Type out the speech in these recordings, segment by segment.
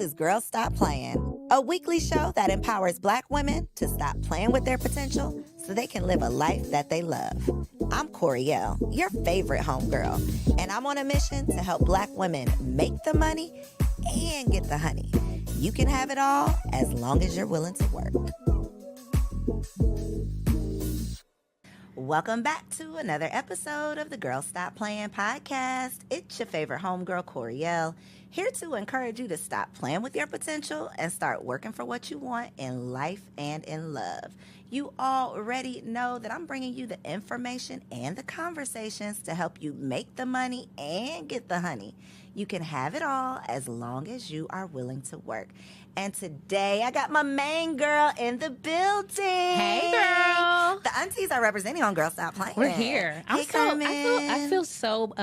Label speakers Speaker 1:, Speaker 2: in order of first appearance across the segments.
Speaker 1: is Girls Stop Playin, a weekly show that empowers Black women to stop playing with their potential so they can live a life that they love. I'm Coriel, your favorite homegirl, and I'm on a mission to help Black women make the money and get the honey. You can have it all as long as you're willing to work. Welcome back to another episode of the Girls Stop Playin podcast. It's your favorite homegirl, Coriel, here to encourage you to stop playing with your potential and start working for what you want in life and in love. You already know that I'm bringing you the information and the conversations to help you make the money and get the honey. You can have it all as long as you are willing to work. And today, I got my main girl in the building.
Speaker 2: Hey, girl.
Speaker 1: The aunties are representing on Girls Stop Playin.
Speaker 2: We're here.
Speaker 1: Hey, Carmen.
Speaker 2: I feel so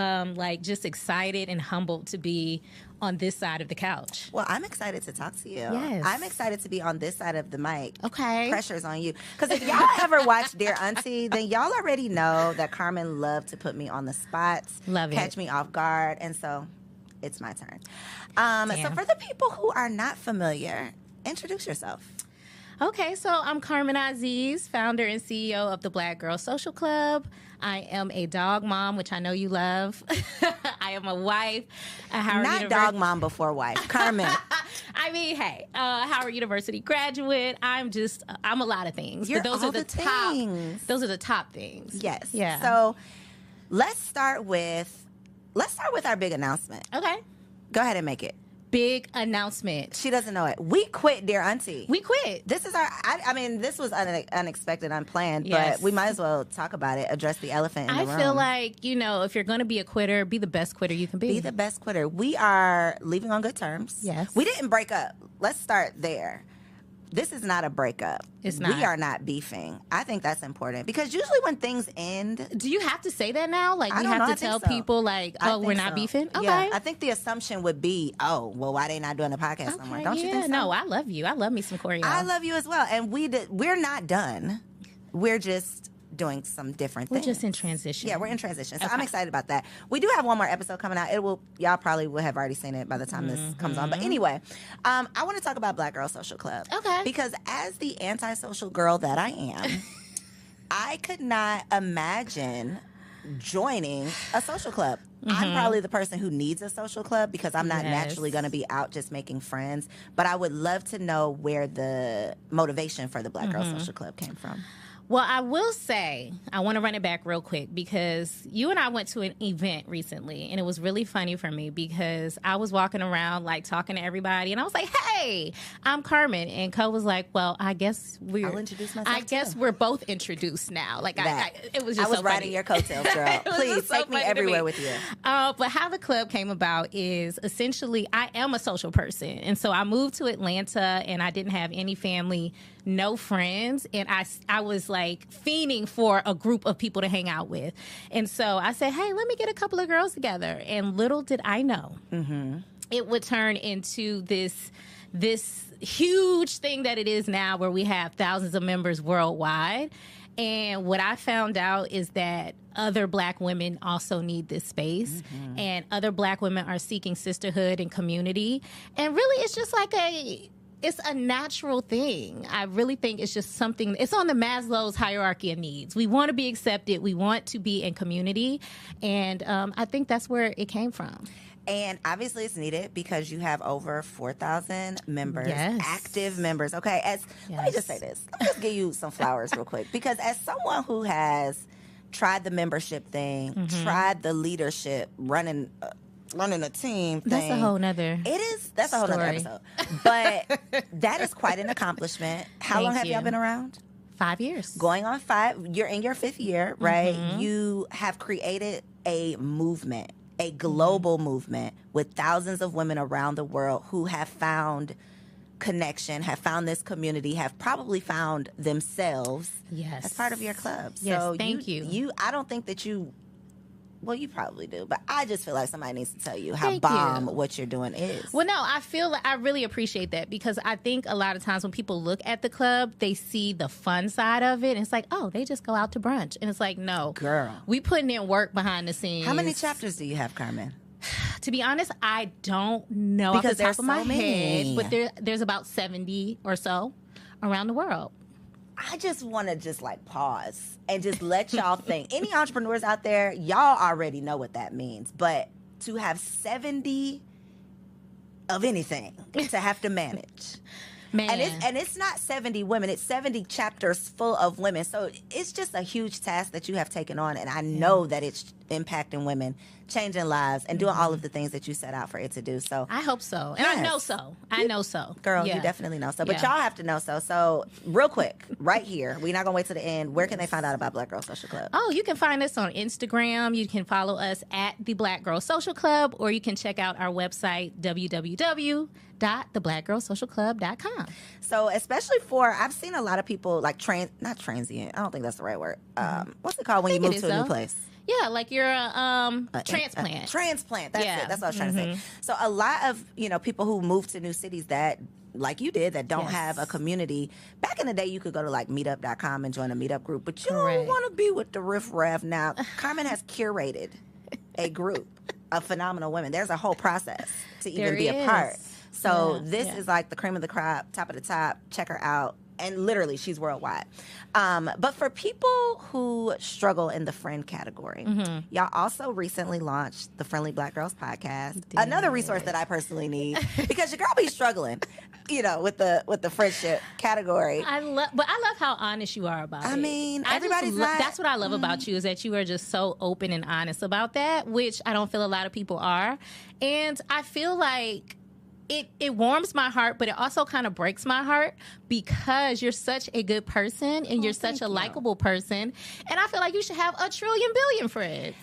Speaker 2: just excited and humbled to be on this side of the couch.
Speaker 1: Well, I'm excited to talk to you.
Speaker 2: Yes.
Speaker 1: I'm excited to be on this side of the mic.
Speaker 2: Okay.
Speaker 1: Pressure's on you. Because if y'all ever watch Dear Auntie, then y'all already know that Carmen loved to put me on the spots.
Speaker 2: Love it.
Speaker 1: Catch me off guard. And so it's my turn. So for the people who are not familiar, introduce yourself.
Speaker 2: Okay, so I'm Carmen Aziz, founder and CEO of the Black Girl Social Club. I am a dog mom, which I know you love. I am a wife.
Speaker 1: Not dog mom before wife. Carmen.
Speaker 2: I mean, hey, Howard University graduate. I'm a lot of things.
Speaker 1: You're
Speaker 2: but those
Speaker 1: all
Speaker 2: are the top
Speaker 1: things.
Speaker 2: Those are the top things.
Speaker 1: Yes.
Speaker 2: Yeah.
Speaker 1: So let's start with our big announcement.
Speaker 2: Okay.
Speaker 1: Go ahead and make it.
Speaker 2: Big announcement.
Speaker 1: She doesn't know it. We quit Dear Auntie.
Speaker 2: We quit.
Speaker 1: This is this was unexpected, unplanned,
Speaker 2: Yes.
Speaker 1: but we might as well talk about it, address the elephant in the room.
Speaker 2: I feel like, if you're going to be a quitter, be the best quitter you can be.
Speaker 1: Be the best quitter. We are leaving on good terms.
Speaker 2: Yes.
Speaker 1: We didn't break up. Let's start there. This is not a breakup.
Speaker 2: It's not.
Speaker 1: We are not beefing. I think that's important because usually when things end...
Speaker 2: Do you have to say that now? Like,
Speaker 1: I
Speaker 2: we
Speaker 1: don't
Speaker 2: have
Speaker 1: know.
Speaker 2: to
Speaker 1: I
Speaker 2: tell
Speaker 1: think so.
Speaker 2: people, like,
Speaker 1: I
Speaker 2: oh, we're
Speaker 1: think
Speaker 2: not
Speaker 1: so.
Speaker 2: beefing? Okay.
Speaker 1: Yeah, I think the assumption would be, oh, well, why they not doing the podcast no more? Don't you think so?
Speaker 2: No, I love you. I love me some Coriel.
Speaker 1: I love you as well. And we're not done. We're just doing some different things.
Speaker 2: We're just in transition.
Speaker 1: Yeah, we're in transition. So
Speaker 2: Okay.
Speaker 1: I'm excited about that. We do have one more episode coming out. Y'all probably will have already seen it by the time this comes on. But anyway, I want to talk about Black Girl Social Club.
Speaker 2: Okay.
Speaker 1: Because as the antisocial girl that I am, I could not imagine joining a social club. I'm probably the person who needs a social club because I'm not naturally going to be out just making friends. But I would love to know where the motivation for the Black Girl Social Club came from.
Speaker 2: Well, I will say, I want to run it back real quick because you and I went to an event recently, and it was really funny for me because I was walking around, like, talking to everybody, and I was like, hey, I'm Carmen. And Co was like, well, I guess
Speaker 1: I'll introduce myself, too.
Speaker 2: we're both introduced now. Like, it was just
Speaker 1: I was
Speaker 2: so
Speaker 1: riding
Speaker 2: funny.
Speaker 1: your coattails, girl. Please,
Speaker 2: just so
Speaker 1: take me
Speaker 2: funny to
Speaker 1: everywhere with you.
Speaker 2: But how the club came about is essentially I am a social person. And so I moved to Atlanta, and I didn't have any family, no friends, and I was like fiending for a group of people to hang out with. And so I said, hey, let me get a couple of girls together. And little did I know, it would turn into this huge thing that it is now where we have thousands of members worldwide. And what I found out is that other Black women also need this space, and other Black women are seeking sisterhood and community. And really, it's just like it's a natural thing. I really think it's just something, it's on the Maslow's hierarchy of needs. We want to be accepted. We want to be in community. And I think that's where it came from.
Speaker 1: And obviously it's needed because you have over 4,000 members,
Speaker 2: Yes.
Speaker 1: active members. Okay, let me just say this. Let me just give you some flowers real quick. Because as someone who has tried the membership thing, tried the leadership, running a team thing.
Speaker 2: That's a whole nother
Speaker 1: That's a whole nother episode. But that is quite an accomplishment. How long have y'all been around?
Speaker 2: 5 years.
Speaker 1: Going on 5. You're in your 5th year, right? You have created a movement, a global movement with thousands of women around the world who have found connection, have found this community, have probably found themselves as part of your club.
Speaker 2: Yes,
Speaker 1: so
Speaker 2: thank you.
Speaker 1: I don't think that you... Well, you probably do, but I just feel like somebody needs to tell you how
Speaker 2: Thank
Speaker 1: bomb
Speaker 2: you.
Speaker 1: what you're doing is.
Speaker 2: Well, no, I feel like I really appreciate that because I think a lot of times when people look at the club, they see the fun side of it. And it's like, oh, they just go out to brunch. And it's like, no.
Speaker 1: Girl.
Speaker 2: We putting in work behind the scenes.
Speaker 1: How many chapters do you have, Carmen?
Speaker 2: To be honest, I don't know
Speaker 1: Because
Speaker 2: off the top of my head, but there's about 70 or so around the world.
Speaker 1: I just want to just like pause and just let y'all think. Any entrepreneurs out there, y'all already know what that means. But to have 70 of anything to have to manage.
Speaker 2: Man.
Speaker 1: And it's not 70 women, it's 70 chapters full of women. So it's just a huge task that you have taken on. And I know that it's impacting women, changing lives, and doing all of the things that you set out for it to do. So
Speaker 2: I hope so. And I know so. I know so.
Speaker 1: Girl, you definitely know so. But y'all have to know so. So real quick, right here, we're not going to wait to the end. Where can they find out about Black Girl Social Club?
Speaker 2: Oh, you can find us on Instagram. You can follow us at the Black Girl Social Club, or you can check out our website, www.theblackgirlsocialclub.com.
Speaker 1: So especially for, I've seen a lot of people like not transient. I don't think that's the right word. What's it called when you move to a new place?
Speaker 2: Yeah, like you're a transplant.
Speaker 1: Transplant. That's it. That's what I was trying to say. So a lot of, people who move to new cities that, like you did, that don't have a community. Back in the day, you could go to like meetup.com and join a meetup group, but you don't want to be with the riffraff now. Carmen has curated a group of phenomenal women. There's a whole process to even be a part. So this is like the cream of the crop, top of the top. Check her out. And literally, she's worldwide. But for people who struggle in the friend category, y'all also recently launched the Friendly Black Girls podcast. Another resource that I personally need because your girl be struggling, with the friendship category.
Speaker 2: But I love how honest you are about it.
Speaker 1: I mean, everybody's
Speaker 2: that's what I love about you, is that you are just so open and honest about that, which I don't feel a lot of people are. And I feel like it warms my heart, but it also kind of breaks my heart because you're such a good person and you're such a likable person. And I feel like you should have a trillion billion friends.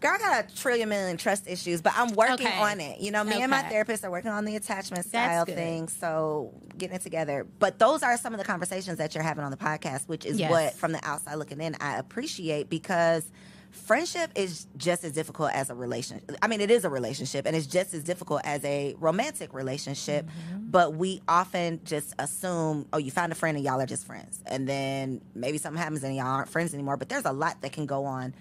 Speaker 1: Girl, I got a trillion million trust issues, but I'm working on it. Me and my therapist are working on the attachment style thing, so getting it together. But those are some of the conversations that you're having on the podcast, which is what, from the outside looking in, I appreciate, because friendship is just as difficult as a relationship. I mean, it is a relationship, and it's just as difficult as a romantic relationship. But we often just assume, oh, you found a friend and y'all are just friends. And then maybe something happens and y'all aren't friends anymore. But there's a lot that can go on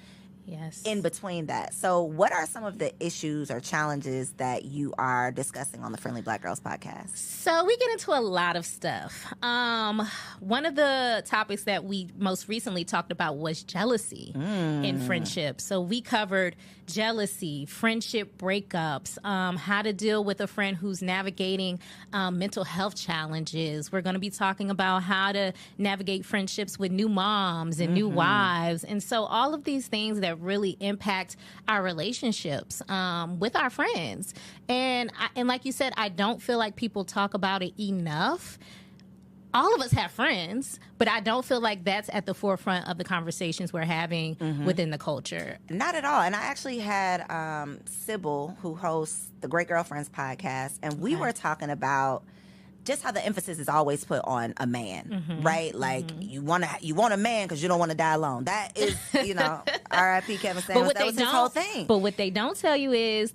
Speaker 1: in between that. So what are some of the issues or challenges that you are discussing on the Friendly Black Girls podcast?
Speaker 2: So we get into a lot of stuff. One of the topics that we most recently talked about was jealousy in friendships. So we covered jealousy, friendship breakups, how to deal with a friend who's navigating mental health challenges. We're going to be talking about how to navigate friendships with new moms and new wives. And so all of these things that really impact our relationships with our friends. And like you said, I don't feel like people talk about it enough. All of us have friends, but I don't feel like that's at the forefront of the conversations we're having within the culture.
Speaker 1: Not at all. And I actually had Sybil, who hosts the Great Girlfriends podcast, and we were talking about just how the emphasis is always put on a man, right? Like you want a man because you don't want to die alone. That is, R.I.P. Kevin Samuels. That was his whole thing.
Speaker 2: But what they don't tell you is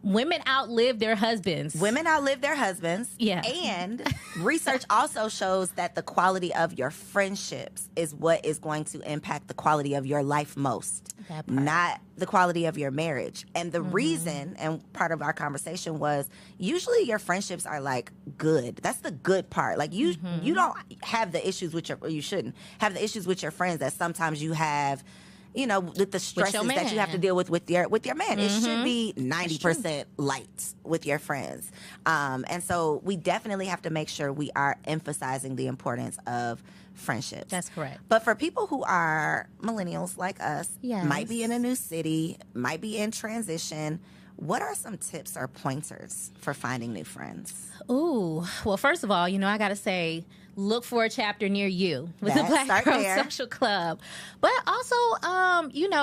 Speaker 2: women outlive their husbands.
Speaker 1: Women outlive their husbands.
Speaker 2: Yeah.
Speaker 1: And research also shows that the quality of your friendships is what is going to impact the quality of your life most, not the quality of your marriage. And the reason, and part of our conversation was, usually your friendships are like good. That's the good part. Like you don't have the issues with you shouldn't have the issues with your friends that sometimes you have, with the stresses that you have to deal with your man. It should be 90% light with your friends. And so we definitely have to make sure we are emphasizing the importance of friendships.
Speaker 2: That's correct.
Speaker 1: But for people who are millennials like us, might be in a new city, might be in transition, what are some tips or pointers for finding new friends?
Speaker 2: Ooh, well, first of all, I got to say, look for a chapter near you with the Black Girl Social Club. But also,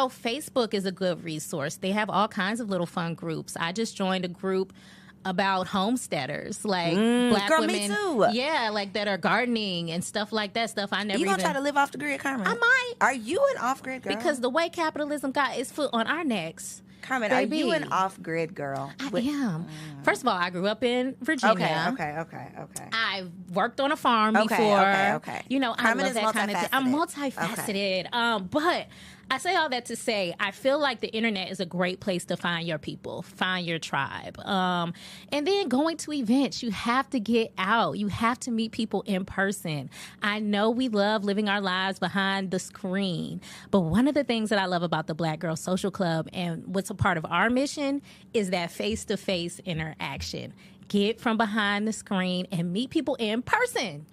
Speaker 2: Facebook is a good resource. They have all kinds of little fun groups. I just joined a group about homesteaders, like Black women.
Speaker 1: Me too.
Speaker 2: Yeah, like that are gardening and stuff like that. Stuff I never.
Speaker 1: You gonna try to live off the grid, Carmen?
Speaker 2: I might.
Speaker 1: Are you an off grid girl?
Speaker 2: Because the way capitalism got its foot on our necks.
Speaker 1: Carmen, are you an off-grid girl?
Speaker 2: I am. First of all, I grew up in Virginia.
Speaker 1: Okay.
Speaker 2: I've worked on a farm before.
Speaker 1: Okay.
Speaker 2: Carmen, I love that kind of thing. I'm multifaceted. Okay. But I say all that to say, I feel like the internet is a great place to find your people, find your tribe. And then going to events, you have to get out. You have to meet people in person. I know we love living our lives behind the screen, but one of the things that I love about the Black Girl Social Club and what's a part of our mission is that face-to-face interaction. Get from behind the screen and meet people in person.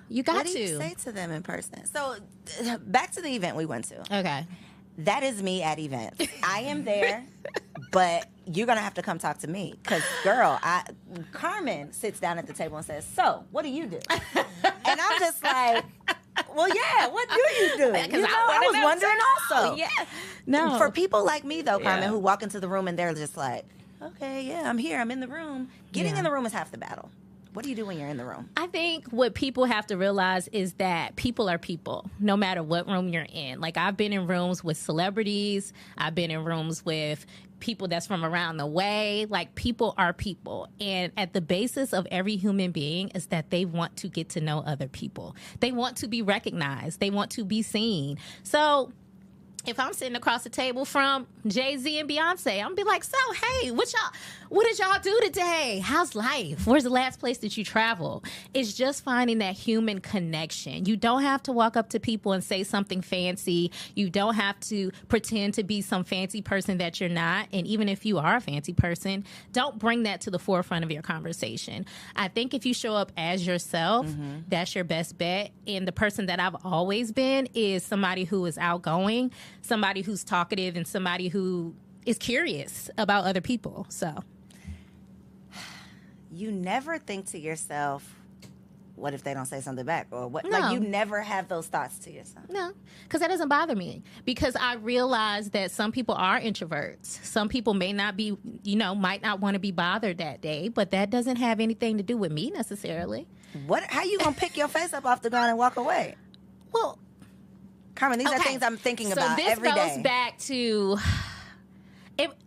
Speaker 2: You got to.
Speaker 1: What do you say to them in person? So back to the event we went to.
Speaker 2: Okay.
Speaker 1: That is me at events. I am there, but you're going to have to come talk to me. Because, girl, Carmen sits down at the table and says, so, what do you do? And I'm just like, well, yeah, what do you do? You know, I was wondering also.
Speaker 2: Yeah. No.
Speaker 1: For people like me, though, Carmen, who walk into the room and they're just like, okay, yeah, I'm here. I'm in the room. Getting in the room is half the battle. What do you do when you're in the room?
Speaker 2: I think what people have to realize is that people are people, no matter what room you're in. Like, I've been in rooms with celebrities. I've been in rooms with people that's from around the way. Like, people are people. And at the basis of every human being is that they want to get to know other people. They want to be recognized. They want to be seen. So if I'm sitting across the table from Jay-Z and Beyonce, I'm gonna be like, so, hey, what did y'all do today? How's life? Where's the last place that you travel? It's just finding that human connection. You don't have to walk up to people and say something fancy. You don't have to pretend to be some fancy person that you're not. And even if you are a fancy person, don't bring that to the forefront of your conversation. I think if you show up as yourself, that's your best bet. And the person that I've always been is somebody who is outgoing, somebody who's talkative, and somebody who is curious about other people. So
Speaker 1: you never think to yourself, what if they don't say something back? Or what?
Speaker 2: No.
Speaker 1: Like, you never have those thoughts to yourself.
Speaker 2: No, because that doesn't bother me. Because I realize that some people are introverts. Some people may not be, might not want to be bothered that day, but that doesn't have anything to do with me necessarily.
Speaker 1: How you going to pick your face up off the ground and walk away?
Speaker 2: Well,
Speaker 1: Carmen, these are things I'm thinking about every day.
Speaker 2: So this goes back to,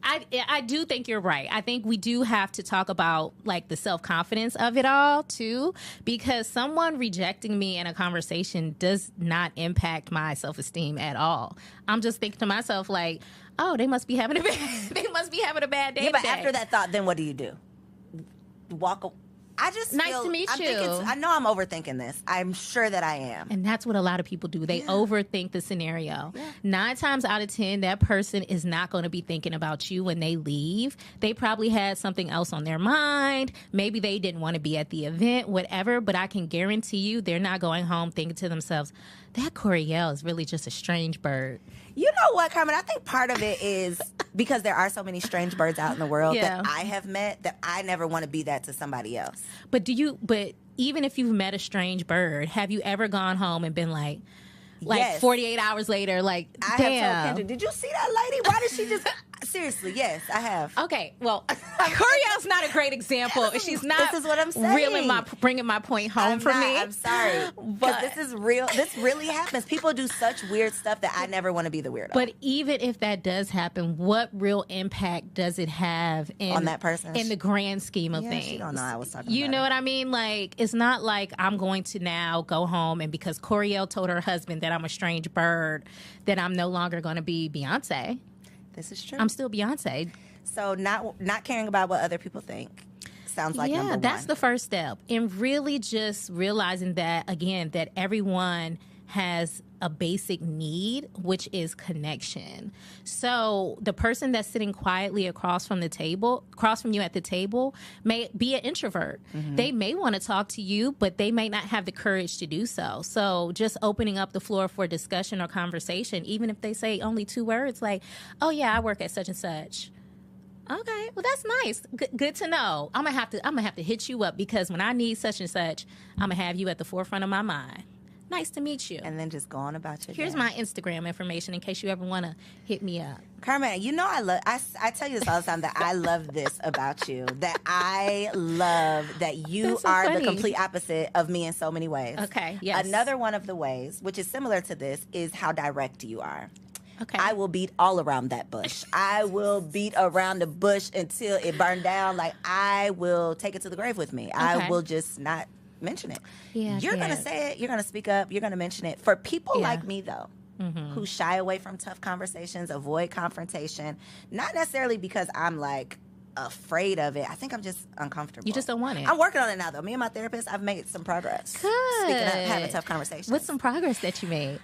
Speaker 2: I do think you're right. I think we do have to talk about, like, the self-confidence of it all, too, because someone rejecting me in a conversation does not impact my self-esteem at all. I'm just thinking to myself, like, oh, they must be having a bad day.
Speaker 1: Yeah, but
Speaker 2: today.
Speaker 1: after that thought, then what do you do? Walk away.
Speaker 2: Nice to meet you.
Speaker 1: I know I'm overthinking this. I'm sure that I am.
Speaker 2: And that's what a lot of people do. They overthink the scenario. Yeah. 9 times out of 10, that person is not going to be thinking about you when they leave. They probably had something else on their mind. Maybe they didn't want to be at the event, whatever. But I can guarantee you they're not going home thinking to themselves, that Coriel is really just a strange bird.
Speaker 1: You know what, Carmen? I think part of it is because there are so many strange birds out in the world that I have met that I never want to be that to somebody else.
Speaker 2: But even if you've met a strange bird, have you ever gone home and been like
Speaker 1: yes.
Speaker 2: 48 hours later, like,
Speaker 1: I
Speaker 2: damn.
Speaker 1: have told Kendra, did you see that lady? Why did she just... Seriously, yes, I have.
Speaker 2: Okay, well, Coriel's not a great example. She's not.
Speaker 1: This is what I'm saying.
Speaker 2: Bringing my point home for me.
Speaker 1: I'm sorry, but this is real. This really happens. People do such weird stuff that I never want to be the weirdo.
Speaker 2: But even if that does happen, what real impact does it have
Speaker 1: on that person
Speaker 2: in the grand scheme of things?
Speaker 1: She don't know I was talking.
Speaker 2: You know what I mean? Like, it's not like I'm going to now go home and because Coriel told her husband that I'm a strange bird, that I'm no longer going to be Beyonce.
Speaker 1: This is true.
Speaker 2: I'm still Beyonce.
Speaker 1: So not caring about what other people think sounds like number one.
Speaker 2: Yeah, that's the first step. And really just realizing that, again, that everyone has a basic need, which is connection. So the person that's sitting quietly across from you at the table may be an introvert. Mm-hmm. They may want to talk to you, but they may not have the courage to do so. So just opening up the floor for discussion or conversation, even if they say only 2 words, like, oh yeah, I work at such and such. Okay, well that's nice. Good to know. I'm gonna have to hit you up because when I need such and such, I'm gonna have you at the forefront of my mind. Nice to meet you.
Speaker 1: And then just go on about your
Speaker 2: Here's
Speaker 1: day.
Speaker 2: my Instagram information in case you ever want to hit me up.
Speaker 1: Carmen, you know I tell you this all the time that I love this about you. That I love that you are the complete opposite of me in so many ways.
Speaker 2: Okay, yes.
Speaker 1: Another one of the ways, which is similar to this, is how direct you are.
Speaker 2: Okay.
Speaker 1: I will beat all around that bush. I will beat around the bush until it burned down. Like, I will take it to the grave with me. Okay. I will just not mention it.
Speaker 2: Yeah,
Speaker 1: you're going to say it. You're going to speak up. You're going to mention it. For people like me, though, who shy away from tough conversations, avoid confrontation, not necessarily because I'm like afraid of it. I think I'm just uncomfortable.
Speaker 2: You just don't want it.
Speaker 1: I'm working on it now, though. Me and my therapist, I've made some progress.
Speaker 2: Good.
Speaker 1: Speaking of having tough conversations.
Speaker 2: What's some progress that you made?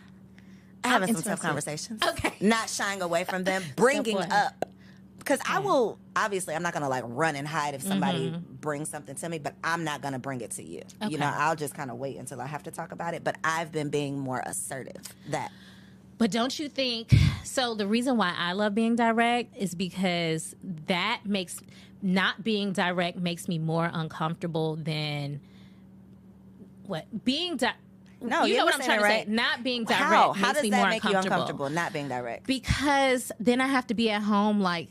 Speaker 1: Having some tough conversations.
Speaker 2: Okay.
Speaker 1: Not shying away from them, bringing
Speaker 2: Good boy.
Speaker 1: up. Because I will, obviously, I'm not going to like run and hide if somebody brings something to me, but I'm not going to bring it to you.
Speaker 2: Okay.
Speaker 1: You know, I'll just kind of wait until I have to talk about it. But I've been being more assertive.
Speaker 2: But don't you think, so the reason why I love being direct is because that makes, not being direct makes me more uncomfortable than what? Being
Speaker 1: No,
Speaker 2: you know what I'm trying to
Speaker 1: right.
Speaker 2: say. Not being direct
Speaker 1: How
Speaker 2: makes
Speaker 1: does
Speaker 2: me
Speaker 1: that
Speaker 2: more
Speaker 1: make you uncomfortable, not being direct?
Speaker 2: Because then I have to be at home like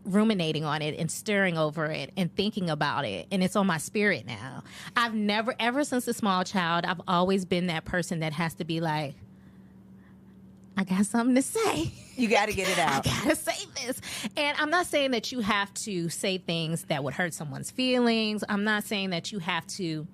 Speaker 2: ruminating on it and stirring over it and thinking about it, and it's on my spirit now. I've never, ever since a small child, I've always been that person that has to be like, I got something to say.
Speaker 1: You got to get it out.
Speaker 2: I got to say this. And I'm not saying that you have to say things that would hurt someone's feelings. I'm not saying that you have to.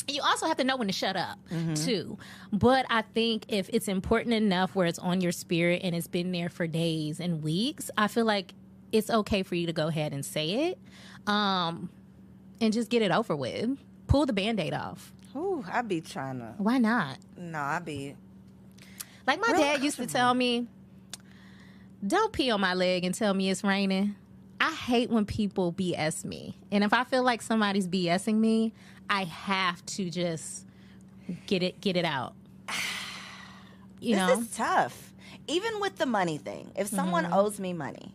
Speaker 2: You also have to know when to shut up, too. But I think if it's important enough where it's on your spirit and it's been there for days and weeks, I feel like it's okay for you to go ahead and say it and just get it over with. Pull the Band-Aid off.
Speaker 1: Ooh, I'd be trying to.
Speaker 2: Why not?
Speaker 1: No, I'd be.
Speaker 2: Like my dad used to tell me, don't pee on my leg and tell me it's raining. I hate when people BS me. And if I feel like somebody's BSing me, I have to just get it out. You know?
Speaker 1: This is tough. Even with the money thing. If someone owes me money,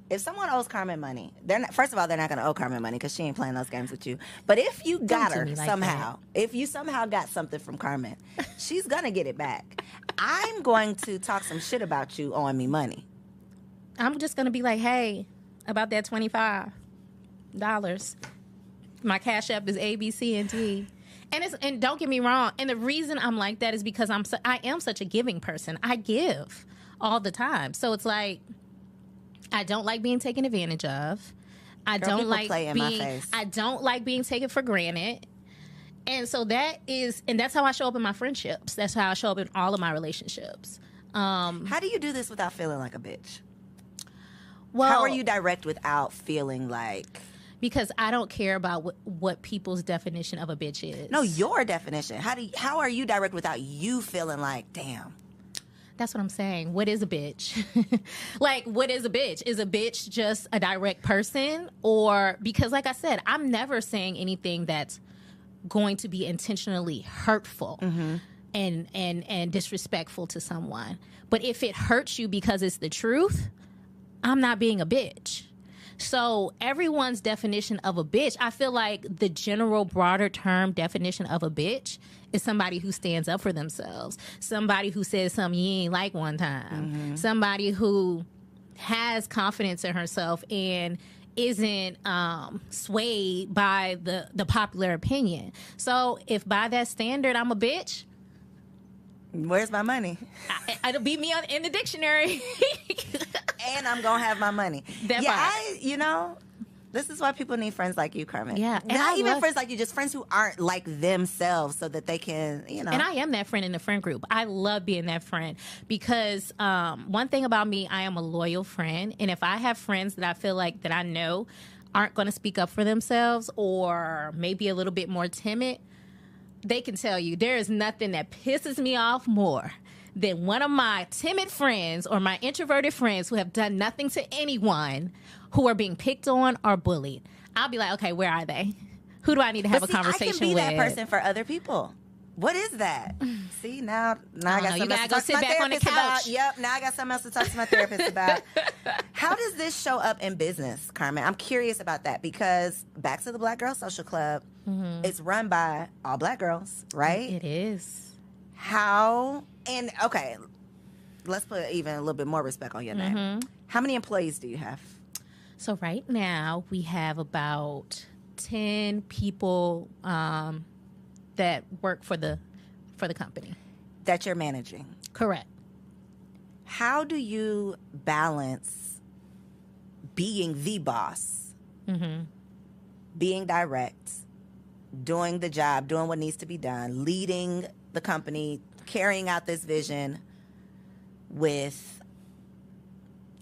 Speaker 1: if someone owes Carmen money, first of all, they're not going to owe Carmen money because she ain't playing those games with you. But if you got her
Speaker 2: like
Speaker 1: somehow, if you somehow got something from Carmen, she's going to get it back. I'm going to talk some shit about you owing me money.
Speaker 2: I'm just going to be like, hey, about that $25. My Cash App is A, B, C, and D. And don't get me wrong. And the reason I'm like that is because I am such a giving person. I give all the time. So it's like, I don't like being taken advantage of. I don't like being taken for granted. And so that's how I show up in my friendships. That's how I show up in all of my relationships.
Speaker 1: How do you do this without feeling like a bitch?
Speaker 2: Well,
Speaker 1: how are you direct without feeling like...
Speaker 2: Because I don't care about what people's definition of a bitch is.
Speaker 1: No, your definition. How are you direct without you feeling like, damn?
Speaker 2: That's what I'm saying. What is a bitch? Like, what is a bitch? Is a bitch just a direct person? Or, because like I said, I'm never saying anything that's going to be intentionally hurtful and disrespectful to someone. But if it hurts you because it's the truth, I'm not being a bitch. So everyone's definition of a bitch, I feel like the general broader term definition of a bitch is somebody who stands up for themselves, somebody who says something you ain't like one time, somebody who has confidence in herself and isn't swayed by the popular opinion. So if by that standard I'm a bitch,
Speaker 1: where's my money?
Speaker 2: It'll be me in the dictionary.
Speaker 1: And I'm going to have my money. This is why people need friends like you, Carmen.
Speaker 2: Yeah. And
Speaker 1: not even friends like you, just friends who aren't like themselves so that they can, And
Speaker 2: I am that friend in the friend group. I love being that friend because one thing about me, I am a loyal friend. And if I have friends that I feel like that I know aren't going to speak up for themselves or maybe a little bit more timid, they can tell you there is nothing that pisses me off more than one of my timid friends or my introverted friends who have done nothing to anyone who are being picked on or bullied. I'll be like, okay, where are they? Who do I need to have a conversation with?
Speaker 1: I can be that person for other people. What is that? See, now I got something else to talk to my therapist about. Yep, now I got something else to talk to my therapist about. How does this show up in business, Carmen? I'm curious about that because back to the Black Girl Social Club, it's run by all black girls, right?
Speaker 2: It is.
Speaker 1: How... And, okay, let's put even a little bit more respect on your name. How many employees do you have?
Speaker 2: So right now, we have about 10 people that work for the company.
Speaker 1: That you're managing?
Speaker 2: Correct.
Speaker 1: How do you balance being the boss, being direct, doing the job, doing what needs to be done, leading the company, carrying out this vision, with,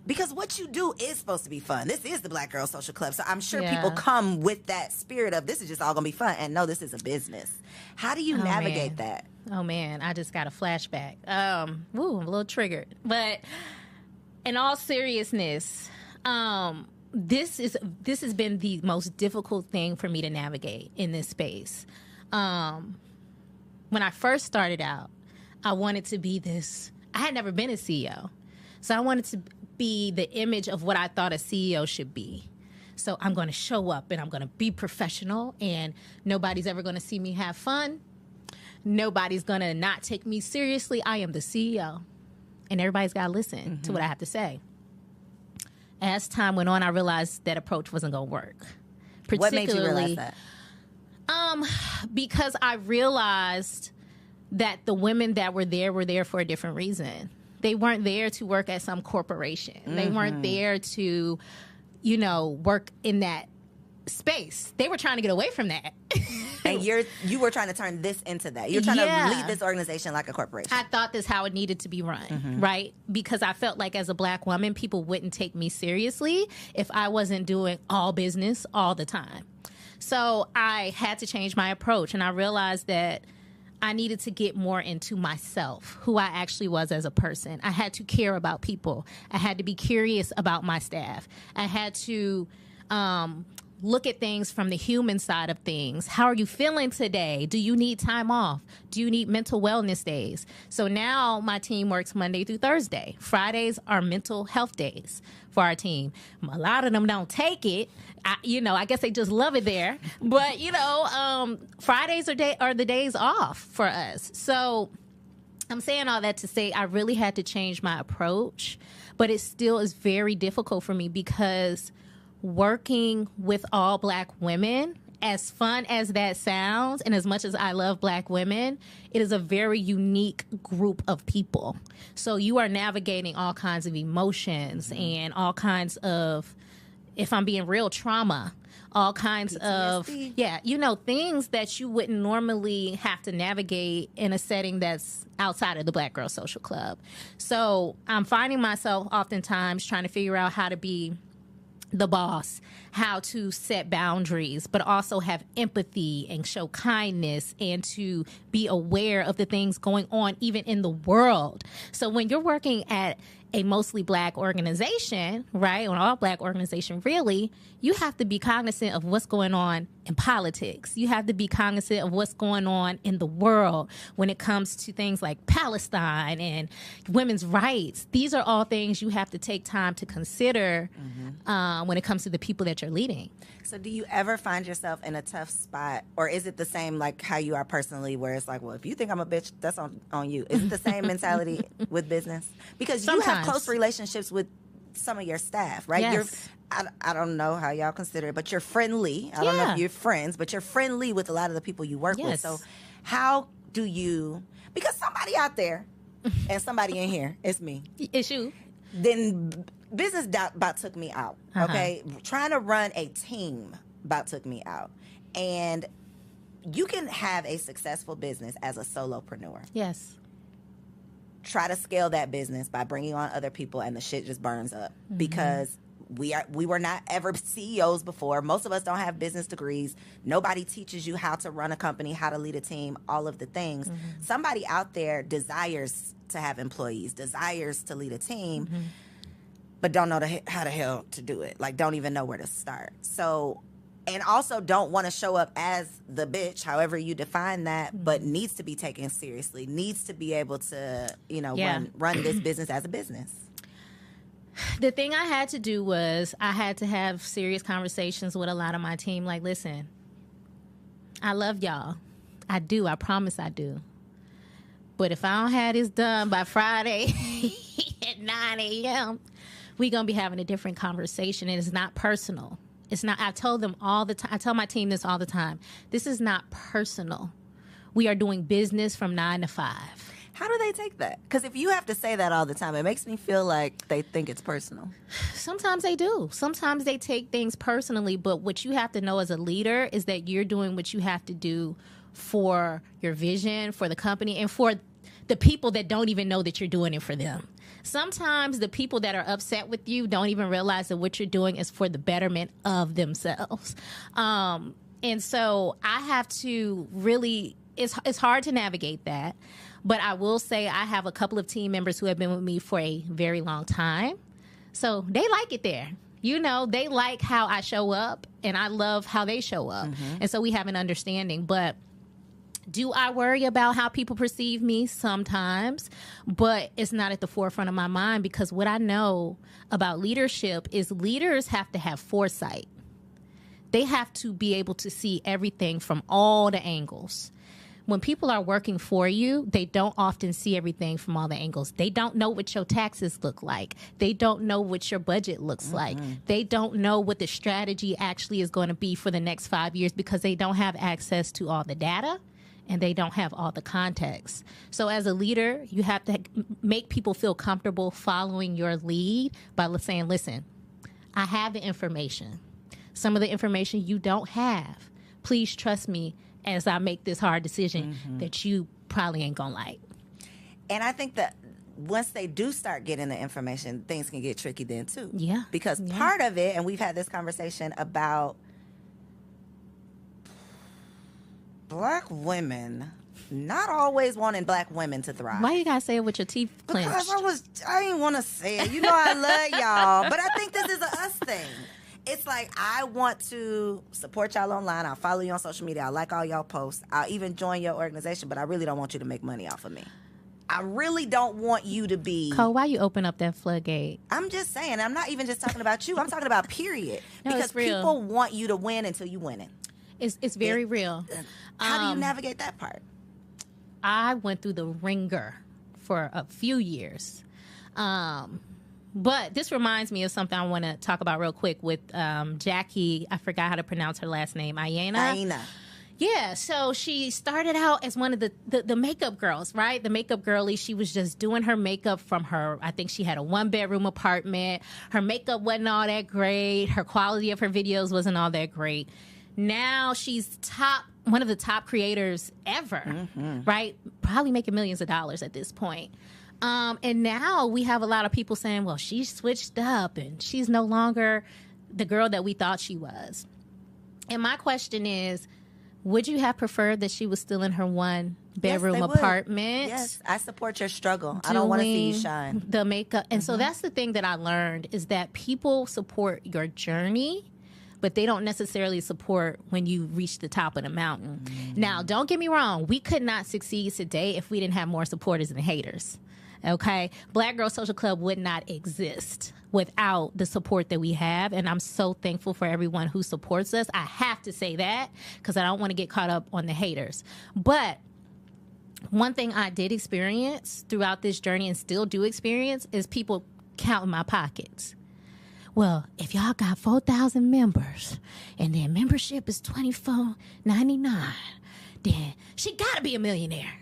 Speaker 1: because what you do is supposed to be fun. This is the Black Girl Social Club. So I'm sure people come with that spirit of this is just all going to be fun. And no, this is a business. How do you navigate that?
Speaker 2: Oh, man. I just got a flashback. I'm a little triggered. But in all seriousness, this has been the most difficult thing for me to navigate in this space. When I first started out, I wanted to be this. I had never been a CEO. So I wanted to be the image of what I thought a CEO should be. So I'm going to show up and I'm going to be professional and nobody's ever going to see me have fun. Nobody's going to not take me seriously. I am the CEO. And everybody's got to listen to what I have to say. As time went on, I realized that approach wasn't going to work.
Speaker 1: What made you realize that?
Speaker 2: Because I realized that the women that were there for a different reason. They weren't there to work at some corporation. They weren't there to, work in that space. They were trying to get away from that.
Speaker 1: And you were trying to turn this into that. You're trying to lead this organization like a corporation.
Speaker 2: I thought this how it needed to be run, right? Because I felt like as a Black woman, people wouldn't take me seriously if I wasn't doing all business all the time. So I had to change my approach, and I realized that I needed to get more into myself, who I actually was as a person. I had to care about people. I had to be curious about my staff. I had to look at things from the human side of things. How are you feeling today? Do you need time off? Do you need mental wellness days? So now my team works Monday through Thursday. Fridays are mental health days for our team. A lot of them don't take it. I guess they just love it there. But, Fridays are the days off for us. So I'm saying all that to say I really had to change my approach. But it still is very difficult for me because working with all Black women, as fun as that sounds, and as much as I love Black women, it is a very unique group of people. So you are navigating all kinds of emotions and all kinds of, if I'm being real, trauma, all kinds PTSD. Of, things that you wouldn't normally have to navigate in a setting that's outside of the Black Girl Social Club. So I'm finding myself oftentimes trying to figure out how to be the boss, how to set boundaries, but also have empathy and show kindness and to be aware of the things going on even in the world. So when you're working at a mostly Black organization, right, or an all Black organization, really, you have to be cognizant of what's going on in politics. You have to be cognizant of what's going on in the world when it comes to things like Palestine and women's rights. These are all things you have to take time to consider when it comes to the people that you're leading.
Speaker 1: So do you ever find yourself in a tough spot, or is it the same like how you are personally, where it's like, well, if you think I'm a bitch, that's on you? Is it the same mentality with business? Because you have close relationships with some of your staff, right?
Speaker 2: Yes.
Speaker 1: I don't know how y'all consider it, but you're friendly. I don't know if you're friends, but you're friendly with a lot of the people you work with. So how do you, because somebody out there and somebody in here, it's me.
Speaker 2: It's you.
Speaker 1: Then business about took me out, okay? Trying to run a team about took me out. And you can have a successful business as a solopreneur.
Speaker 2: Yes.
Speaker 1: Try to scale that business by bringing on other people, and the shit just burns up because we were not ever CEOs before. Most of us don't have business degrees. Nobody teaches you how to run a company, how to lead a team, all of the things. Somebody out there desires to have employees, desires to lead a team, but don't know how the hell to do it. Like, don't even know where to start. So, and also don't want to show up as the bitch, however you define that, but needs to be taken seriously, needs to be able to, run this business as a business.
Speaker 2: The thing I had to do was I had to have serious conversations with a lot of my team. Like, listen, I love y'all. I do. I promise I do. But if I don't have this done by Friday at 9 a.m., we're going to be having a different conversation. And it's not personal. It's not. I told them all the time. I tell my team this all the time. This is not personal. We are doing business from 9 to 5.
Speaker 1: How do they take that? Because if you have to say that all the time, it makes me feel like they think it's personal.
Speaker 2: Sometimes they do. Sometimes they take things personally. But what you have to know as a leader is that you're doing what you have to do for your vision, for the company, and for the people that don't even know that you're doing it for them. Sometimes the people that are upset with you don't even realize that what you're doing is for the betterment of themselves. And so I have to really, it's hard to navigate that. But I will say I have a couple of team members who have been with me for a very long time. So they like it there. You know, they like how I show up, and I love how they show up. And so we have an understanding. But do I worry about how people perceive me? Sometimes, but it's not at the forefront of my mind, because what I know about leadership is leaders have to have foresight. They have to be able to see everything from all the angles. When people are working for you, they don't often see everything from all the angles. They don't know what your taxes look like. They don't know what your budget looks like. They don't know what the strategy actually is going to be for the next 5 years, because they don't have access to all the data and they don't have all the context. So as a leader, you have to make people feel comfortable following your lead by saying, listen, I have the information. Some of the information you don't have. Please trust me as I make this hard decision that you probably ain't gonna like.
Speaker 1: And I think that once they do start getting the information, things can get tricky then too.
Speaker 2: Yeah.
Speaker 1: Because part of it, and we've had this conversation about Black women not always wanting Black women to thrive.
Speaker 2: Why you gotta say it with your teeth clenched?
Speaker 1: Because I didn't want to say it. You know I love y'all. But I think this is a us thing. It's like, I want to support y'all online. I'll follow you on social media. I like all y'all posts. I'll even join your organization, but I really don't want you to make money off of me. I really don't want you to be...
Speaker 2: Cole, why you open up that floodgate?
Speaker 1: I'm just saying. I'm not even just talking about you. I'm talking about period.
Speaker 2: No,
Speaker 1: because
Speaker 2: it's real.
Speaker 1: people want you to win until you winning.
Speaker 2: It's very real.
Speaker 1: How do you navigate that part?
Speaker 2: I went through the ringer for a few years. But this reminds me of something I want to talk about real quick with Jackie. I forgot how to pronounce her last name. Aina. Yeah, so she started out as one of the makeup girls, right? The makeup girlie. She was just doing her makeup from her, I think she had a 1-bedroom apartment. Her makeup wasn't all that great. Her quality of her videos wasn't all that great. Now she's one of the top creators ever, right? Probably making millions of dollars at this point. And now we have a lot of people saying, well, she switched up and she's no longer the girl that we thought she was. And my question is, would you have preferred that she was still in her 1-bedroom apartment?
Speaker 1: Yes, I support your struggle. I don't want to see you shine.
Speaker 2: The makeup. And so that's the thing that I learned, is that people support your journey, but they don't necessarily support when you reach the top of the mountain. Now, don't get me wrong. We could not succeed today if we didn't have more supporters than haters. Okay? Black Girl Social Club would not exist without the support that we have. And I'm so thankful for everyone who supports us. I have to say that because I don't want to get caught up on the haters. But one thing I did experience throughout this journey, and still do experience, is people counting my pockets. Well, if y'all got 4,000 members and their membership is $24.99, then she got to be a millionaire.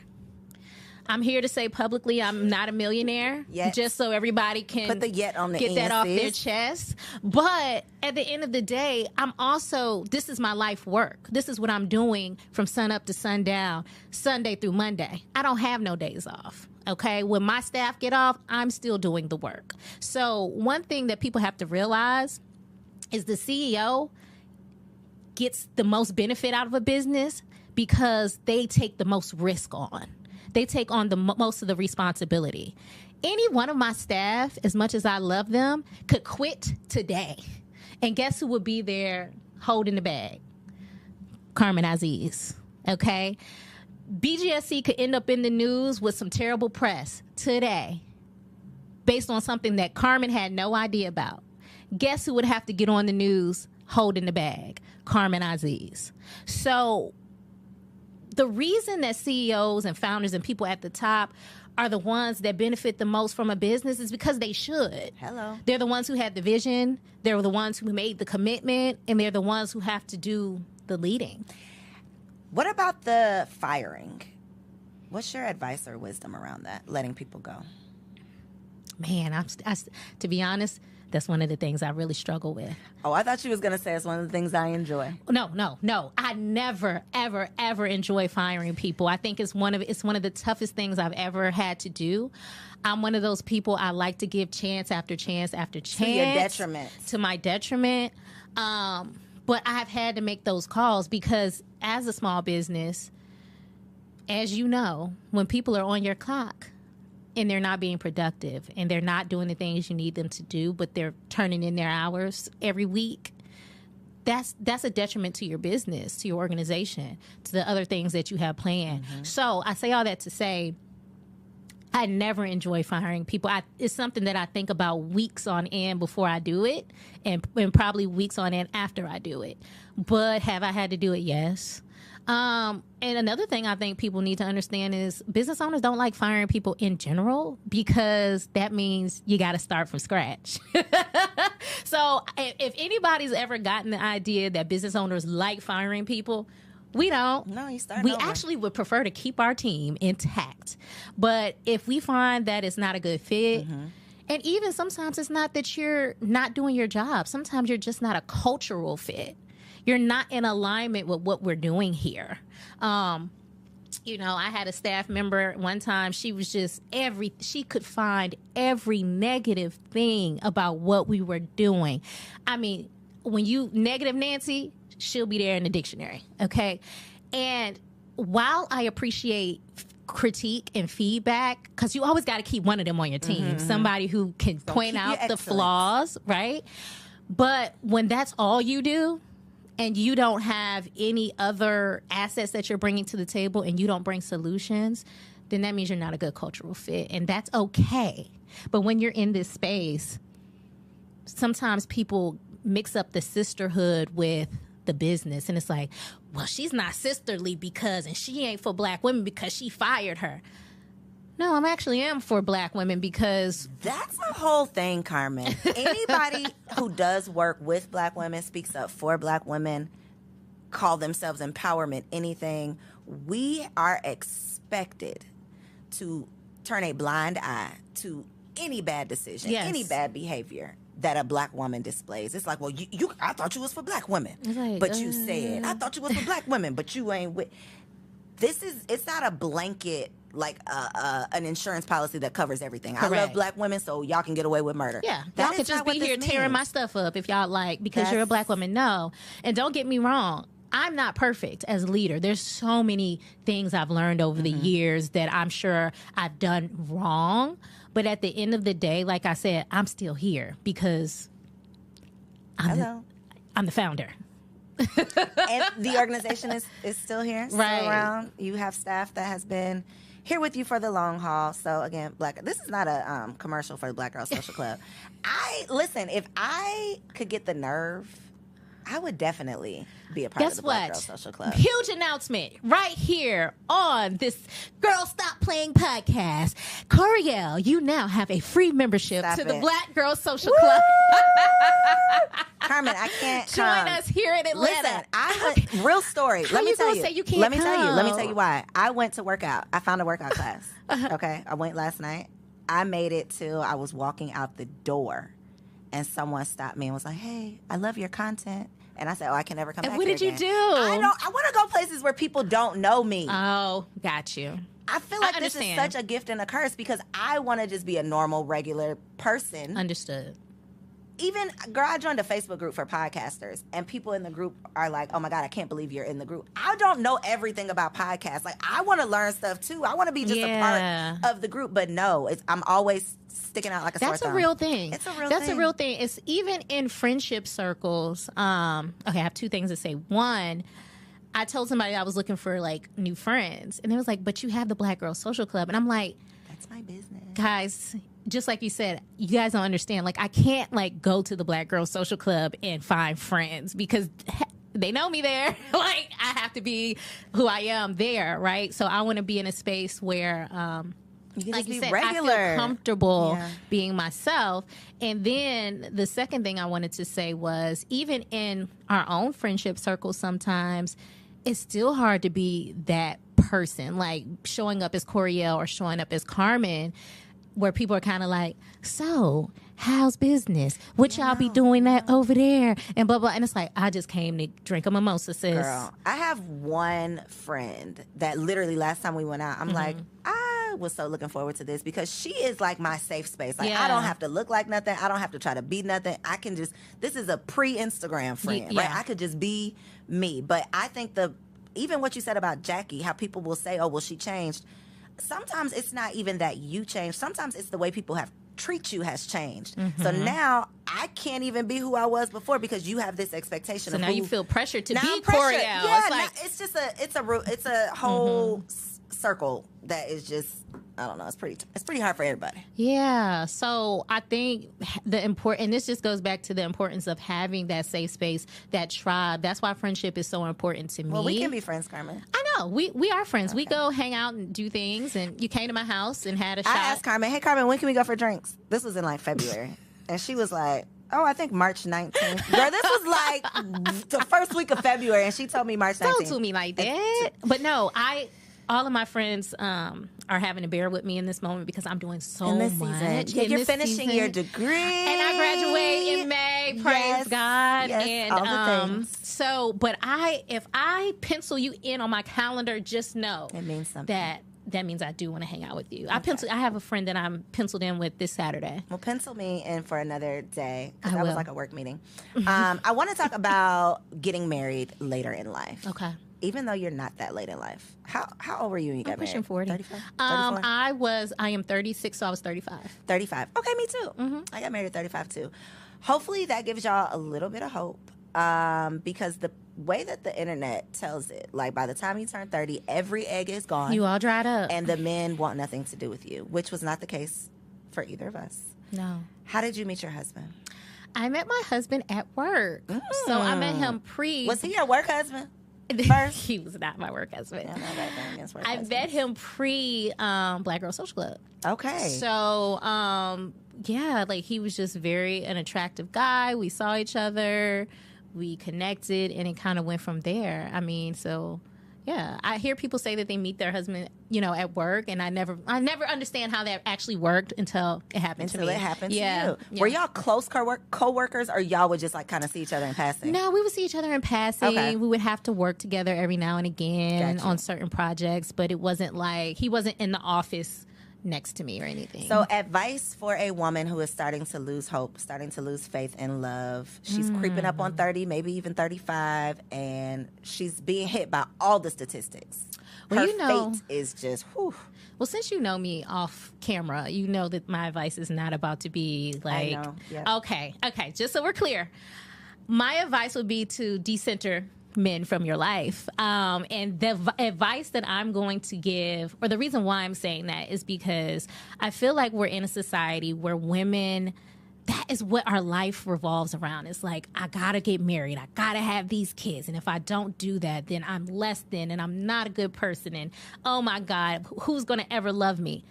Speaker 2: I'm here to say publicly I'm not a millionaire, just so everybody can
Speaker 1: put the yet on the
Speaker 2: get that off their chest. But at the end of the day, I'm also, this is my life work. This is what I'm doing from sun up to sundown, Sunday through Monday. I don't have no days off. Okay, when my staff get off, I'm still doing the work. So one thing that people have to realize is the CEO gets the most benefit out of a business because they take the most risk on. They take on the most of the responsibility. Any one of my staff, as much as I love them, could quit today. And guess who would be there holding the bag? Carmen Aziz. Okay? BGSC could end up in the news with some terrible press today based on something that Carmen had no idea about. Guess who would have to get on the news holding the bag? Carmen Aziz. So the reason that CEOs and founders and people at the top are the ones that benefit the most from a business is because they should.
Speaker 1: Hello.
Speaker 2: They're the ones who had the vision. They're the ones who made the commitment. And they're the ones who have to do the leading.
Speaker 1: What about the firing? What's your advice or wisdom around that, letting people go?
Speaker 2: man, to be honest, that's one of the things I really struggle with.
Speaker 1: Oh, I thought she was going to say it's one of the things I enjoy.
Speaker 2: No. I never, ever, ever enjoy firing people. I think it's one of the toughest things I've ever had to do. I'm one of those people, I like to give chance after chance after chance.
Speaker 1: To your detriment.
Speaker 2: To my detriment. But I've had to make those calls because as a small business, as you know, when people are on your clock, and they're not being productive and they're not doing the things you need them to do, but they're turning in their hours every week, that's a detriment to your business, to your organization, to the other things that you have planned. Mm-hmm. So I say all that to say, I never enjoy firing people. It's something that I think about weeks on end before I do it, and probably weeks on end after I do it. But have I had to do it? Yes. And another thing I think people need to understand is business owners don't like firing people in general because that means you got to start from scratch. So if anybody's ever gotten the idea that business owners like firing people, we don't.
Speaker 1: No, you start
Speaker 2: We
Speaker 1: over.
Speaker 2: actually would prefer to keep our team intact. But if we find that it's not a good fit, and even sometimes it's not that you're not doing your job. Sometimes you're just not a cultural fit. You're not in alignment with what we're doing here. I had a staff member one time, she was just she could find every negative thing about what we were doing. I mean, when you negative Nancy, she'll be there in the dictionary, okay? And while I appreciate critique and feedback, because you always got to keep one of them on your team, somebody who can point out the flaws, right? But when that's all you do, and you don't have any other assets that you're bringing to the table and you don't bring solutions, then that means you're not a good cultural fit. And that's okay. But when you're in this space, sometimes people mix up the sisterhood with the business. And it's like, well, she's not sisterly and she ain't for black women because she fired her. No, I actually am for black women because...
Speaker 1: That's a whole thing, Carmen. Anybody who does work with black women, speaks up for black women, call themselves empowerment, anything, we are expected to turn a blind eye to any bad decision, any bad behavior that a black woman displays. It's like, well, I thought you was for black women, but you said, I thought you was for black women, but you ain't with... It's not a blanket... like an insurance policy that covers everything. Correct. I love black women, so y'all can get away with murder.
Speaker 2: Yeah, y'all can just be here tearing my stuff up if y'all like because you're a black woman. No, and don't get me wrong, I'm not perfect as a leader. There's so many things I've learned over the years that I'm sure I've done wrong. But at the end of the day, like I said, I'm still here because I'm the founder.
Speaker 1: And the organization is still here, still around. You have staff that has been here with you for the long haul. So again, this is not a commercial for the Black Girl Social Club. If I could get the nerve, I would definitely be a part of the Black Girl Social Club.
Speaker 2: Huge announcement right here on this Girl Stop Playing podcast. Coriel, you now have a free membership to the Black Girl Social Club.
Speaker 1: Carmen, I can't
Speaker 2: join us here in Atlanta.
Speaker 1: Listen, real story. Let me tell you.
Speaker 2: Say you can't Let me
Speaker 1: tell you why. I went to work out. I found a workout class. Okay, I went last night. I made it till I was walking out the door, and someone stopped me and was like, "Hey, I love your content." And I said, "Oh, I can never come back."
Speaker 2: What did you do?
Speaker 1: I want to go places where people don't know me.
Speaker 2: Oh, got you.
Speaker 1: I feel like this is such a gift and a curse because I want to just be a normal, regular person.
Speaker 2: Understood.
Speaker 1: Even, girl, I joined a Facebook group for podcasters, and people in the group are like, "Oh my God, I can't believe you're in the group." I don't know everything about podcasts. Like, I want to learn stuff too. I want to be just a part of the group, but no, I'm always sticking out like a sore thumb.
Speaker 2: That's a real thing.
Speaker 1: It's a real thing.
Speaker 2: That's a real thing. It's even in friendship circles. Okay, I have two things to say. One, I told somebody I was looking for like new friends, and they was like, "But you have the Black Girl Social Club," and I'm like,
Speaker 1: "That's my business,
Speaker 2: guys." Just like you said, you guys don't understand. Like, I can't like go to the Black Girl Social Club and find friends because they know me there. Like, I have to be who I am there, right? So I want to be in a space where, like you said, regular. I feel comfortable being myself. And then the second thing I wanted to say was, even in our own friendship circles, sometimes it's still hard to be that person, like showing up as Coriel or showing up as Carmen. where people are kind of like, so how's business? What y'all be doing that over there? And blah, blah. And it's like, I just came to drink a mimosa, sis.
Speaker 1: Girl, I have one friend that literally last time we went out, I'm like, I was so looking forward to this because she is like my safe space. Like, I don't have to look like nothing. I don't have to try to be nothing. I can just, this is a pre-Instagram friend, right? I could just be me. But I think even what you said about Jackie, how people will say, oh, well, she changed. Sometimes it's not even that you changed. Sometimes it's the way people have treat you has changed. So now I can't even be who I was before because you have this expectation.
Speaker 2: So
Speaker 1: of
Speaker 2: now you feel pressured to be
Speaker 1: Coriel.
Speaker 2: Yeah,
Speaker 1: it's like it's just it's a whole circle that is just, I don't know. It's pretty hard for everybody.
Speaker 2: Yeah. So I think and this just goes back to the importance of having that safe space, that tribe. That's why friendship is so important to me.
Speaker 1: Well, we can be friends, Carmen.
Speaker 2: I know. We are friends. Okay. We go hang out and do things. And you came to my house and had a shot.
Speaker 1: I asked Carmen, hey, Carmen, when can we go for drinks? This was in like February. And she was like, oh, I think March 19th. Girl, this was like the first week of February. And she told me March 19th.
Speaker 2: Don't to me like that. But no, all of my friends are having to bear with me in this moment because I'm doing so much.
Speaker 1: Yeah, you're finishing your degree.
Speaker 2: And I graduate in May, praise God.
Speaker 1: Yes,
Speaker 2: and
Speaker 1: all the things.
Speaker 2: So, but if I pencil you in on my calendar, just know
Speaker 1: it means something.
Speaker 2: That means I do want to hang out with you. Okay. I have a friend that I'm penciled in with this Saturday.
Speaker 1: Well, pencil me in for another day because that was like a work meeting. I want to talk about getting married later in life.
Speaker 2: Okay.
Speaker 1: Even though you're not that late in life. How old were you when you got married?
Speaker 2: I'm pushing 40.
Speaker 1: 35?
Speaker 2: I am 36, so I was 35.
Speaker 1: 35. Okay, me too. I got married at 35 too. Hopefully that gives y'all a little bit of hope because the way that the internet tells it, like by the time you turn 30, every egg is gone.
Speaker 2: You all dried up.
Speaker 1: And the men want nothing to do with you, which was not the case for either of us.
Speaker 2: No.
Speaker 1: How did you meet your husband?
Speaker 2: I met my husband at work. So I met him
Speaker 1: Was he your work husband? First?
Speaker 2: He was not my work husband.
Speaker 1: Yeah,
Speaker 2: I met him pre Black Girl Social Club.
Speaker 1: Okay.
Speaker 2: So yeah, like he was just an attractive guy. We saw each other, we connected, and it kind of went from there. I mean, so yeah, I hear people say that they meet their husband, at work, and I never understand how that actually worked until it happened to me.
Speaker 1: Until it happened to you. Yeah. Were y'all close co-workers, or y'all would just like kind of see each other in passing?
Speaker 2: No, we would see each other in passing.
Speaker 1: Okay.
Speaker 2: We would have to work together every now and again on certain projects, but it wasn't like he wasn't in the office next to me or anything.
Speaker 1: So advice for a woman who is starting to lose hope, starting to lose faith in love. She's creeping up on 30, maybe even 35, and she's being hit by all the statistics. Her fate is just, whew.
Speaker 2: Well, since you know me off camera, you know that my advice is not about to be like,
Speaker 1: I know. Yep.
Speaker 2: Okay, just so we're clear. My advice would be to decenter men from your life. And the advice that I'm going to give, or the reason why I'm saying that, is because I feel like we're in a society where women, that is what our life revolves around. It's like, I gotta get married, I gotta have these kids, and if I don't do that, then I'm less than, and I'm not a good person, and oh my God, who's gonna ever love me?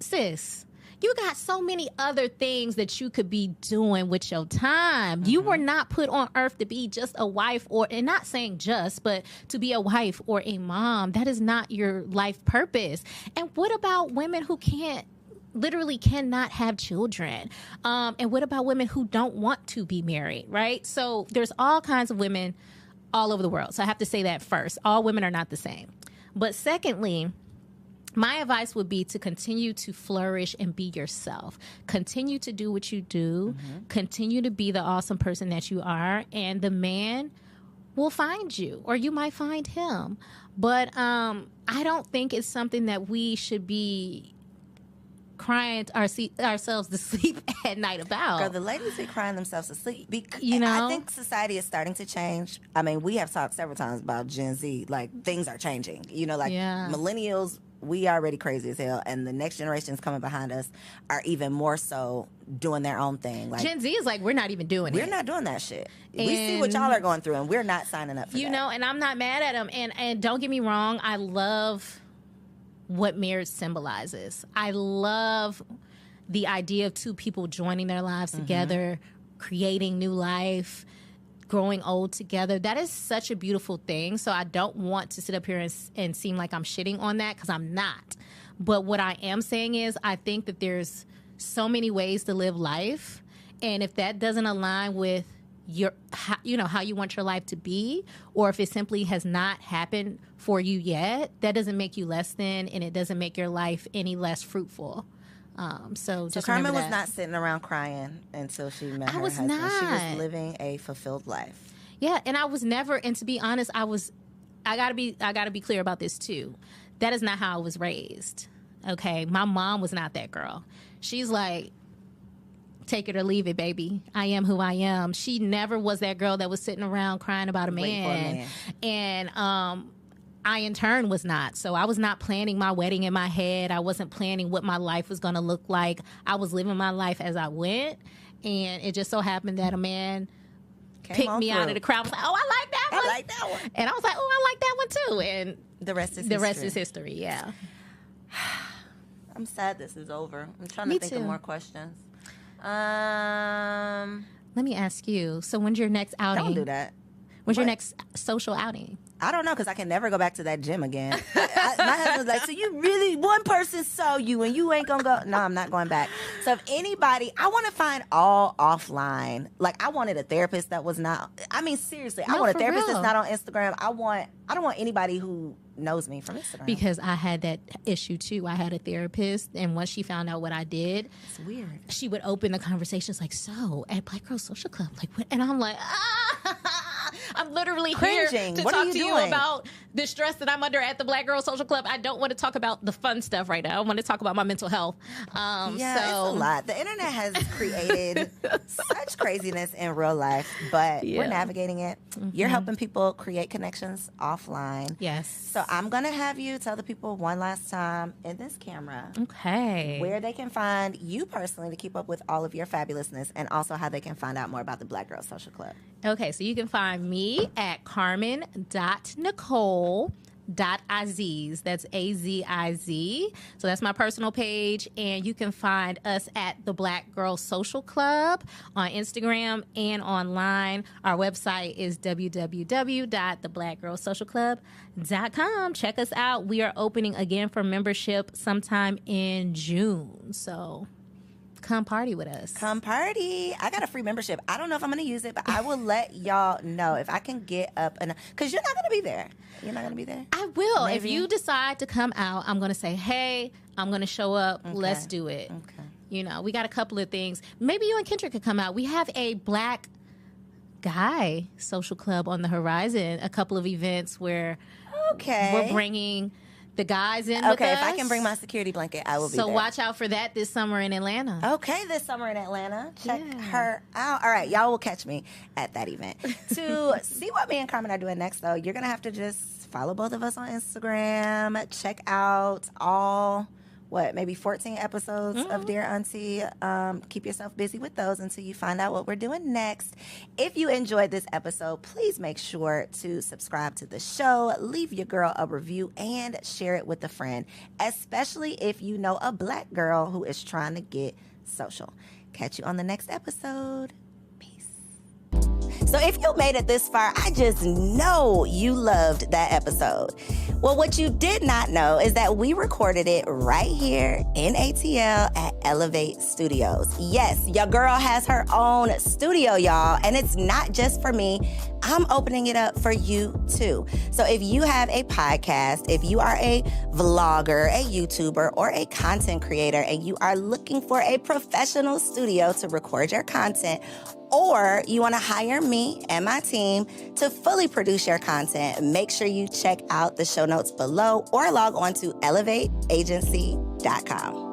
Speaker 2: Sis, you got so many other things that you could be doing with your time. You were not put on earth to be just a wife, and not saying just, but to be a wife or a mom. That is not your life purpose. And what about women who literally cannot have children? And what about women who don't want to be married, right? So there's all kinds of women all over the world. So I have to say that first. All women are not the same. But secondly, my advice would be to continue to flourish and be yourself. Continue to do what you do. Continue to be the awesome person that you are. And the man will find you, or you might find him. But I don't think it's something that we should be crying ourselves to sleep at night about.
Speaker 1: Girl, the ladies be crying themselves to sleep.
Speaker 2: I
Speaker 1: think society is starting to change. I mean, we have talked several times about Gen Z. Like, things are changing. Millennials, we already crazy as hell, and the next generations coming behind us are even more so doing their own thing. Like,
Speaker 2: Gen Z is like, we're not even doing it.
Speaker 1: We're not doing that shit. We see what y'all are going through, and we're not signing up for that.
Speaker 2: And I'm not mad at them. And don't get me wrong, I love what marriage symbolizes. I love the idea of two people joining their lives together, creating new life, growing old together. That is such a beautiful thing. So I don't want to sit up here and seem like I'm shitting on that, because I'm not. But what I am saying is I think that there's so many ways to live life. And if that doesn't align with how you want your life to be, or if it simply has not happened for you yet, that doesn't make you less than, and it doesn't make your life any less fruitful. So
Speaker 1: Carmen was not sitting around crying until she met her husband.
Speaker 2: Not.
Speaker 1: She was living a fulfilled life.
Speaker 2: Yeah, and I was never, and to be honest, I gotta be clear about this too. That is not how I was raised. Okay, my mom was not that girl. She's like, take it or leave it, baby. I am who I am. She never was that girl that was sitting around crying about a man. And I, in turn, was not. So I was not planning my wedding in my head. I wasn't planning what my life was going to look like. I was living my life as I went. And it just so happened that a man picked me out of the crowd. Was like, oh, I like that one.
Speaker 1: I like that one.
Speaker 2: And I was like, oh, I like that one too. And
Speaker 1: the rest is history.
Speaker 2: Yeah.
Speaker 1: I'm sad this is over. I'm trying to think of more questions.
Speaker 2: Let me ask you. So when's your next outing?
Speaker 1: Don't do that.
Speaker 2: When's your next social outing?
Speaker 1: I don't know, because I can never go back to that gym again. My husband's like, so you really, one person saw you and you ain't going to go? No, I'm not going back. So if anybody, I want to find all offline. Like, I wanted a therapist that was not, I mean, seriously, I want a therapist that's not on Instagram. I don't want anybody who knows me from Instagram.
Speaker 2: Because I had that issue too. I had a therapist, and once she found out what I did,
Speaker 1: it's weird.
Speaker 2: She would open the conversations like, so at Black Girl Social Club, like what? And I'm like, I'm literally
Speaker 1: cringing.
Speaker 2: Here to talk to you about the stress that I'm under at the Black Girl Social Club. I don't want to talk about the fun stuff right now. I want to talk about my mental health.
Speaker 1: It's a lot. The internet has created such craziness in real life, but we're navigating it. Mm-hmm. You're helping people create connections offline.
Speaker 2: Yes.
Speaker 1: So I'm going to have you tell the people one last time in this camera where they can find you personally to keep up with all of your fabulousness, and also how they can find out more about the Black Girl Social Club.
Speaker 2: Okay, so you can find me at carmen.nicole.aziz. That's A-Z-I-Z. So that's my personal page. And you can find us at the Black Girl Social Club on Instagram and online. Our website is www.theblackgirlsocialclub.com. Check us out. We are opening again for membership sometime in June. So come party with us.
Speaker 1: Come party. I got a free membership. I don't know if I'm going to use it, but I will let y'all know if I can get up. Because you're not going to be there. You're not going to be there?
Speaker 2: I will. Maybe. If you decide to come out, I'm going to say, hey, I'm going to show up. Okay. Let's do it.
Speaker 1: Okay.
Speaker 2: You know, we got a couple of things. Maybe you and Kendrick could come out. We have a Black Guy Social Club on the horizon. A couple of events where we're bringing the guys in with us.
Speaker 1: If I can bring my security blanket, I will be there.
Speaker 2: So watch out for that this summer in Atlanta.
Speaker 1: Okay, this summer in Atlanta. Check her out. All right, y'all will catch me at that event. To see what me and Carmen are doing next, though, you're going to have to just follow both of us on Instagram. Check out all, maybe 14 episodes of Dear Auntie. Keep yourself busy with those until you find out what we're doing next. If you enjoyed this episode, please make sure to subscribe to the show, leave your girl a review, and share it with a friend, especially if you know a Black girl who is trying to get social. Catch you on the next episode. So if you made it this far, I just know you loved that episode. Well, what you did not know is that we recorded it right here in ATL at Ellevate Studios. Yes, your girl has her own studio, y'all, and it's not just for me. I'm opening it up for you too. So if you have a podcast, if you are a vlogger, a YouTuber, or a content creator, and you are looking for a professional studio to record your content, or you want to hire me and my team to fully produce your content, make sure you check out the show notes below or log on to ellevateagency.com.